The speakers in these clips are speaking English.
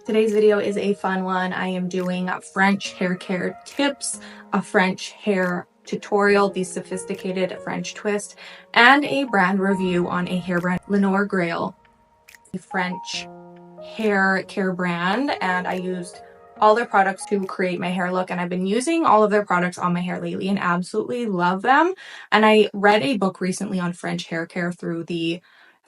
Today's video is a fun one. I am doing French hair care tips, a French hair tutorial, the sophisticated French twist, and a brand review on a hair brand, Leonor Greyl, the French hair care brand, and I used all their products to create my hair look, and I've been using all of their products on my hair lately and absolutely love them. And I read a book recently on French hair care through the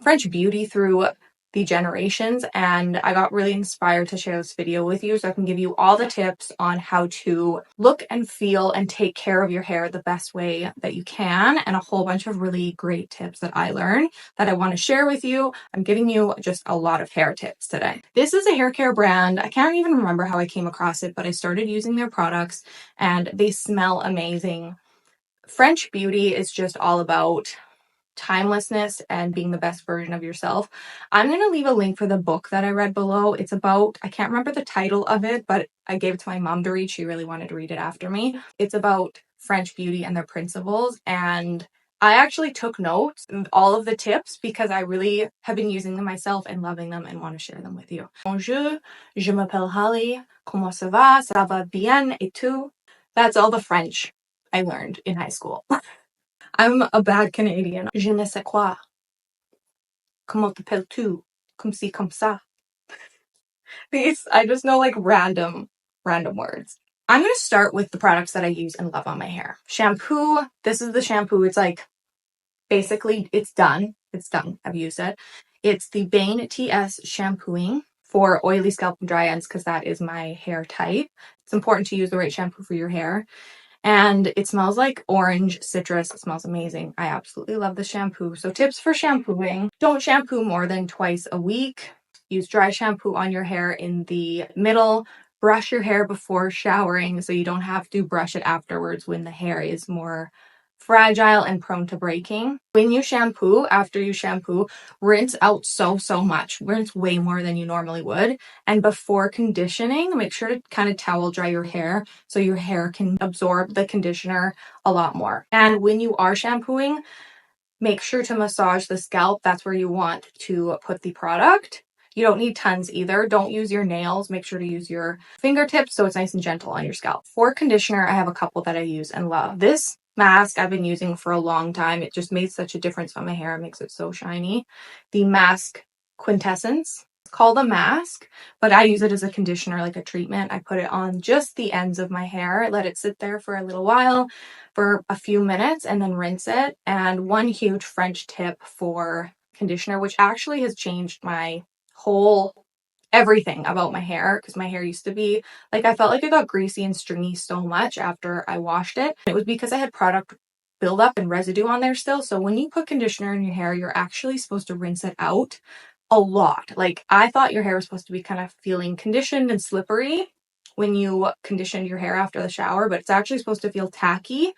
French beauty through the generations, and I got really inspired to share this video with you so I can give you all the tips on how to look and feel and take care of your hair the best way that you can, and a whole bunch of really great tips that I learned that I want to share with you. I'm giving you just a lot of hair tips today. This is a hair care brand. I can't even remember how I came across it, but I started using their products and they smell amazing. French beauty is just all about timelessness and being the best version of yourself. I'm going to leave a link for the book that I read below. It's about, I can't remember the title of it, but I gave it to my mom to read. She really wanted to read it after me. It's about French beauty and their principles, and I actually took notes of all of the tips because I really have been using them myself and loving them and want to share them with you. Bonjour, je m'appelle Holly. Comment ça va? Ça va bien et tout? That's all the French I learned in high school. I'm a bad Canadian. Je ne sais quoi. Comment t'appelles-tu? Comme ci, comme ça. These, I just know like random words. I'm going to start with the products that I use and love on my hair. Shampoo. This is the shampoo. It's like, basically, it's done. It's done. I've used it. It's the BAIN TS Shampooing for oily scalp and dry ends because that is my hair type. It's important to use the right shampoo for your hair. And it smells like orange citrus. It smells amazing. I absolutely love the shampoo. So tips for shampooing: don't shampoo more than twice a week. Use dry shampoo on your hair in the middle. Brush your hair before showering so you don't have to brush it afterwards when the hair is more fragile and prone to breaking. When you shampoo, after you shampoo, rinse out so much. Rinse way more than you normally would. And before conditioning, make sure to kind of towel dry your hair so your hair can absorb the conditioner a lot more. And when you are shampooing, make sure to massage the scalp. That's where you want to put the product. You don't need tons either. Don't use your nails. Make sure to use your fingertips so it's nice and gentle on your scalp. For conditioner, I have a couple that I use and love. This mask I've been using for a long time. It just made such a difference on my hair. It makes it so shiny. The MASQUE QUINTESSENCE. It's called a mask, but I use it as a conditioner, like a treatment. I put it on just the ends of my hair, let it sit there for a little while, for a few minutes, and then rinse it. And one huge French tip for conditioner, which actually has changed my whole everything about my hair, because my hair used to be like, I felt like it got greasy and stringy so much after I washed it. It was because I had product buildup and residue on there still. So when you put conditioner in your hair, you're actually supposed to rinse it out a lot. Like, I thought your hair was supposed to be kind of feeling conditioned and slippery when you conditioned your hair after the shower, but it's actually supposed to feel tacky.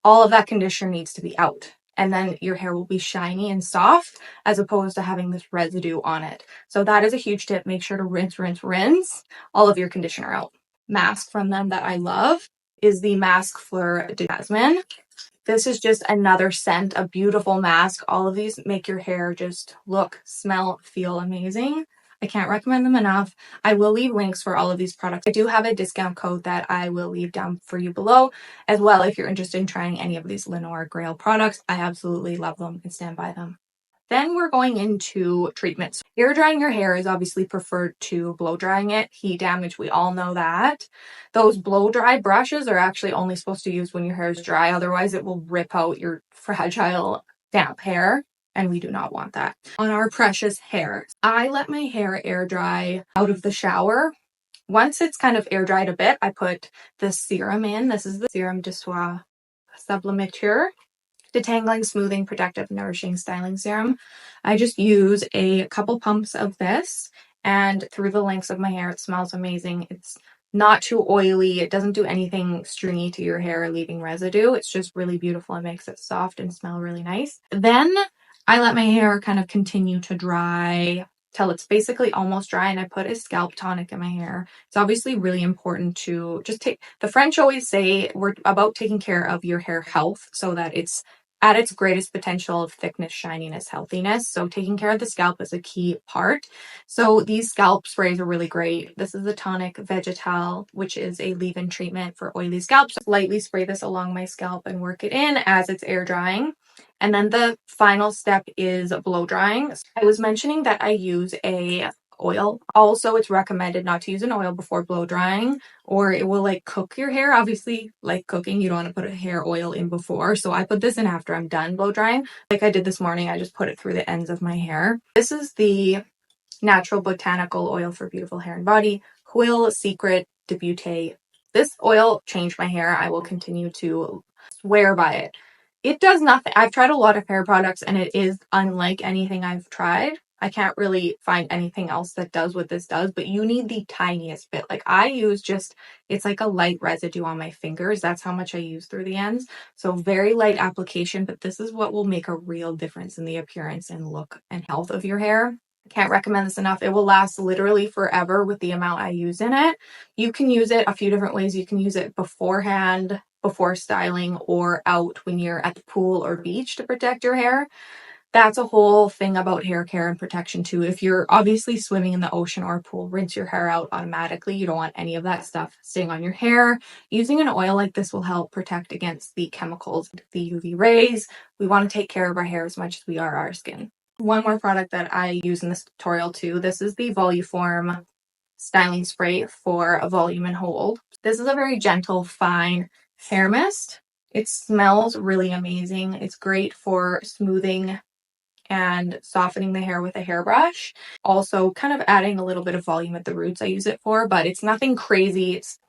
All of that conditioner needs to be out, and then your hair will be shiny and soft as opposed to having this residue on it. So that is a huge tip. Make sure to rinse all of your conditioner out. Mask from them that I love is the Masque Fleur de Jasmine. This is just another scent, a beautiful mask. All of these make your hair just look, smell, feel amazing. I can't recommend them enough. I will leave links for all of these products. I do have a discount code that I will leave down for you below as well if you're interested in trying any of these Leonor Greyl products. I absolutely love them and stand by them. Then we're going into treatments. Air drying your hair is obviously preferred to blow drying it. Heat damage, we all know that. Those blow dry brushes are actually only supposed to use when your hair is dry. Otherwise, it will rip out your fragile, damp hair, and we do not want that on our precious hair. I let my hair air dry out of the shower. Once it's kind of air dried a bit, I put the serum in. This is the Serum de Soie SUBLIMATEUR. Detangling, smoothing, protective, nourishing, styling serum. I just use a couple pumps of this, and through the lengths of my hair, it smells amazing. It's not too oily. It doesn't do anything stringy to your hair, leaving residue. It's just really beautiful. It makes it soft and smell really nice. Then I let my hair kind of continue to dry till it's basically almost dry, and I put a scalp tonic in my hair. It's obviously really important to just take, the French always say we're about taking care of your hair health so that it's at its greatest potential of thickness, shininess, healthiness. So taking care of the scalp is a key part. So these scalp sprays are really great. This is the Tonic VEGETAL, which is a leave-in treatment for oily scalps. Lightly spray this along my scalp and work it in as it's air drying. And then the final step is blow drying. I was mentioning that I use a oil. Also, it's recommended not to use an oil before blow drying, or it will like cook your hair. Obviously, like cooking, you don't want to put a hair oil in before. So I put this in after I'm done blow drying. Like I did this morning, I just put it through the ends of my hair. This is the Natural Botanical Oil for Beautiful Hair and Body, HUILE Secret de Beauté. This oil changed my hair. I will continue to swear by it. It does nothing. I've tried a lot of hair products and it is unlike anything I've tried. I can't really find anything else that does what this does, but you need the tiniest bit. Like I use just, it's like a light residue on my fingers. That's how much I use through the ends. So very light application, but this is what will make a real difference in the appearance and look and health of your hair. I can't recommend this enough. It will last literally forever with the amount I use in it. You can use it a few different ways. You can use it beforehand, before styling, or out when you're at the pool or beach to protect your hair. That's a whole thing about hair care and protection too. If you're obviously swimming in the ocean or pool, rinse your hair out automatically. You don't want any of that stuff staying on your hair. Using an oil like this will help protect against the chemicals, the UV rays. We want to take care of our hair as much as we are our skin. One more product that I use in this tutorial too. This is the VOLUFORME styling spray for a volume and hold. This is a very gentle, fine hair mist. It smells really amazing. It's great for smoothing and softening the hair with a hairbrush. Also kind of adding a little bit of volume at the roots I use it for, but it's nothing crazy. It's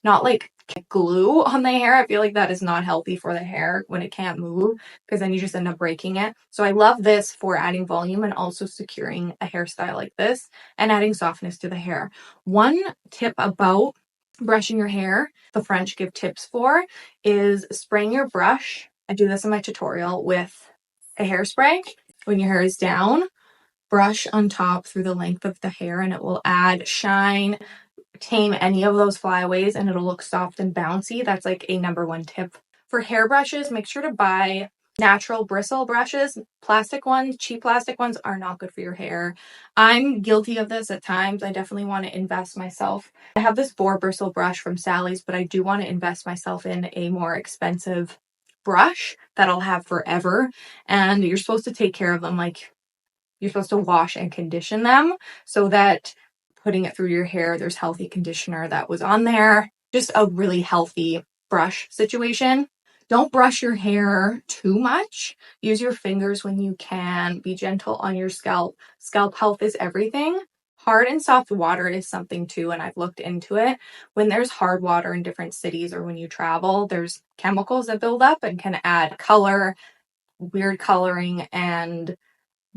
not like glue on the hair. I feel like that is not healthy for the hair when it can't move, because then you just end up breaking it. So I love this for adding volume and also securing a hairstyle like this and adding softness to the hair. One tip about brushing your hair, the French give tips for, is spraying your brush. I do this in my tutorial with a hairspray. When your hair is down, brush on top through the length of the hair and it will add shine, tame any of those flyaways, and it'll look soft and bouncy. That's like a #1 tip. For hair brushes, make sure to buy natural bristle brushes. Plastic ones, cheap plastic ones are not good for your hair. I'm guilty of this at times. I definitely want to invest myself. I have this boar bristle brush from Sally's, but I do want to invest myself in a more expensive brush that I'll have forever. And you're supposed to take care of them, like you're supposed to wash and condition them so that putting it through your hair, there's healthy conditioner that was on there. Just a really healthy brush situation. Don't brush your hair too much. Use your fingers when you can. Be gentle on your scalp. Scalp health is everything. Hard and soft water is something too, and I've looked into it. When there's hard water in different cities or when you travel, there's chemicals that build up and can add color, weird coloring, and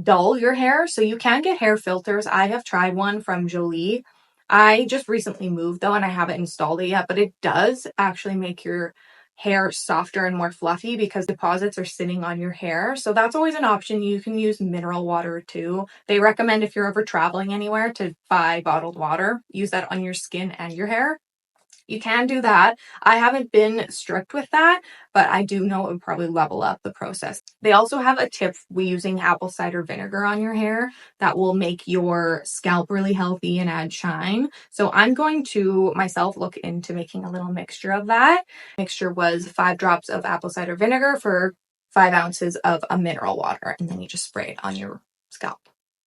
dull your hair. So you can get hair filters. I have tried one from Jolie. I just recently moved though, and I haven't installed it yet, but it does actually make your hair softer and more fluffy because deposits are sitting on your hair. So that's always an option. You can use mineral water too. They recommend if you're ever traveling anywhere to buy bottled water, use that on your skin and your hair. You can do that. I haven't been strict with that, but I do know it would probably level up the process. They also have a tip for using apple cider vinegar on your hair that will make your scalp really healthy and add shine. So I'm going to myself look into making a little mixture of that. Mixture was 5 drops of apple cider vinegar for 5 ounces of a mineral water, and then you just spray it on your scalp.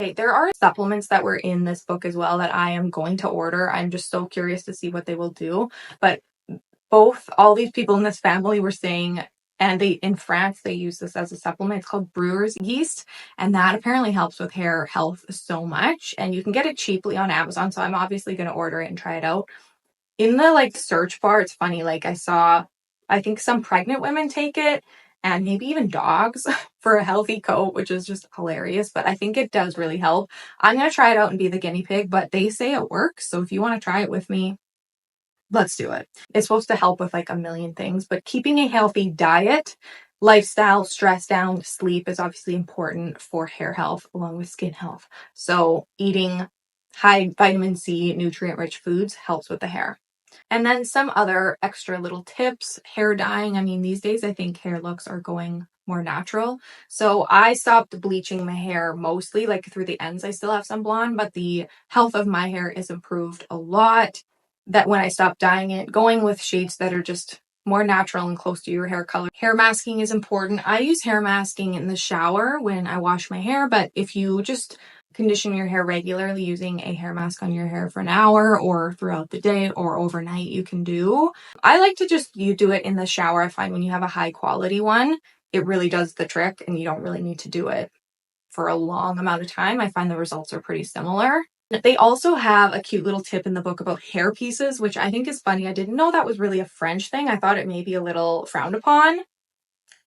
Okay, there are supplements that were in this book as well that I am going to order. I'm just so curious to see what they will do. But all these people in this family were saying, and in France, they use this as a supplement. It's called brewer's yeast. And that apparently helps with hair health so much. And you can get it cheaply on Amazon. So I'm obviously going to order it and try it out. In the search bar, it's funny. I think some pregnant women take it, and maybe even dogs for a healthy coat, which is just hilarious. But I think it does really help. I'm going to try it out and be the guinea pig, but they say it works. So if you want to try it with me, let's do it. It's supposed to help with a million things, but keeping a healthy diet, lifestyle, stress down, sleep is obviously important for hair health along with skin health. So eating high vitamin C, nutrient-rich foods helps with the hair. And then some other extra little tips, hair dyeing. I mean, these days I think hair looks are going more natural. So I stopped bleaching my hair mostly, like through the ends I still have some blonde, but the health of my hair is improved a lot. That when I stopped dyeing it, going with shades that are just more natural and close to your hair color. Hair masking is important. I use hair masking in the shower when I wash my hair, but if you just condition your hair regularly using a hair mask on your hair for an hour or throughout the day or overnight, you can do. I like to just do it in the shower. I find when you have a high quality one, it really does the trick and you don't really need to do it for a long amount of time. I find the results are pretty similar. They also have a cute little tip in the book about hair pieces, which I think is funny. I didn't know that was really a French thing. I thought it may be a little frowned upon,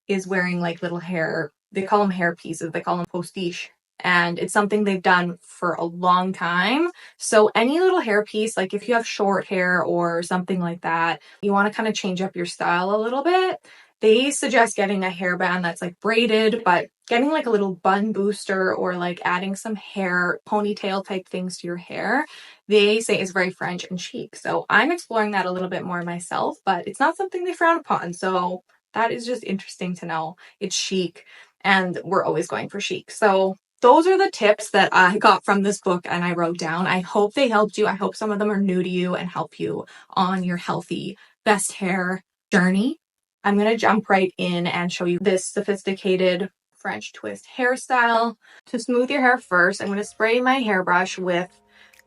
is wearing like little hair, they call them hair pieces, they call them postiche. And it's something they've done for a long time. So any little hair piece, like if you have short hair or something like that, you want to kind of change up your style a little bit, they suggest getting a hairband that's like braided, but getting like a little bun booster or like adding some hair ponytail type things to your hair, they say is very French and chic. So I'm exploring that a little bit more myself, but it's not something they frown upon. So that is just interesting to know. It's chic and we're always going for chic. So those are the tips that I got from this book and I wrote down. I hope they helped you. I hope some of them are new to you and help you on your healthy best hair journey. I'm going to jump right in and show you this sophisticated French twist hairstyle. To smooth your hair first, I'm going to spray my hairbrush with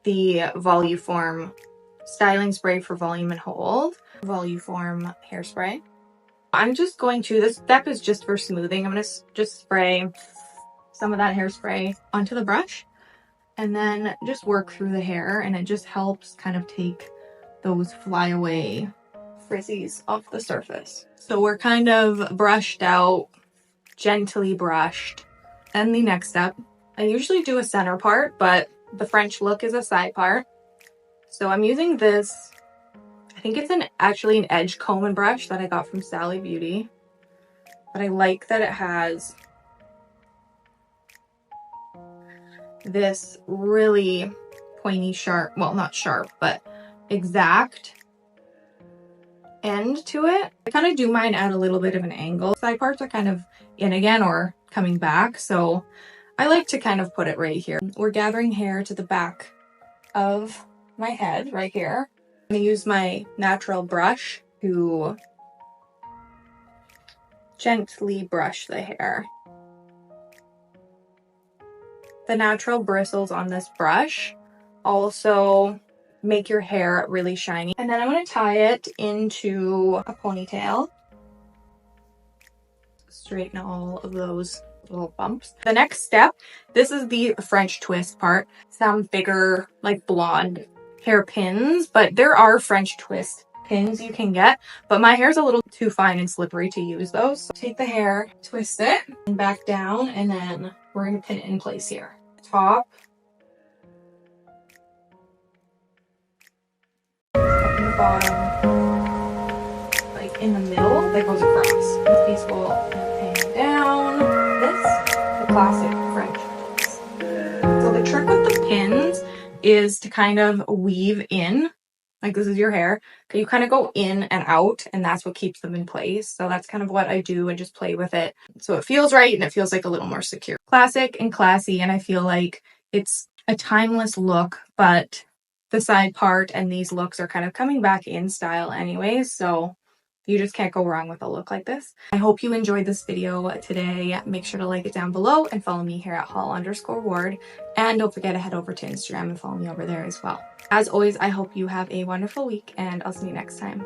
the Voluforme styling spray for volume and hold. Voluforme hairspray. I'm just going to, this step is just for smoothing. I'm going to just spray some of that hairspray onto the brush and then just work through the hair, and it just helps kind of take those flyaway frizzies off the surface. So we're kind of brushed out, gently brushed. And the next step, I usually do a center part, but the French look is a side part. So I'm using this, I think it's actually an edge comb and brush that I got from Sally Beauty, but I like that it has this really pointy, sharp, well, not sharp, but exact end to it. I kind of do mine at a little bit of an angle. Side parts are kind of in again or coming back, so I like to kind of put it right here. We're gathering hair to the back of my head right here. I'm going to use my natural brush to gently brush the hair. The natural bristles on this brush also make your hair really shiny. And then I'm going to tie it into a ponytail. Straighten all of those little bumps. The next step, this is the French twist part. Some bigger like blonde hairpins, but there are French twist pins you can get, but my hair's a little too fine and slippery to use those. So take the hair, twist it, and back down, and then we're going to pin it in place here. Top, up in the bottom, like in the middle, that goes across. This piece will hang down. This, the classic French twist. So the trick with the pins is to kind of weave in, like this is your hair, you kind of go in and out, and that's what keeps them in place. So that's kind of what I do and just play with it so it feels right and it feels like a little more secure. Classic and classy, and I feel like it's a timeless look, but the side part and these looks are kind of coming back in style anyways, so you just can't go wrong with a look like this. I hope you enjoyed this video today. Make sure to like it down below and follow me here at holl_ward. And don't forget to head over to Instagram and follow me over there as well. As always, I hope you have a wonderful week, and I'll see you next time.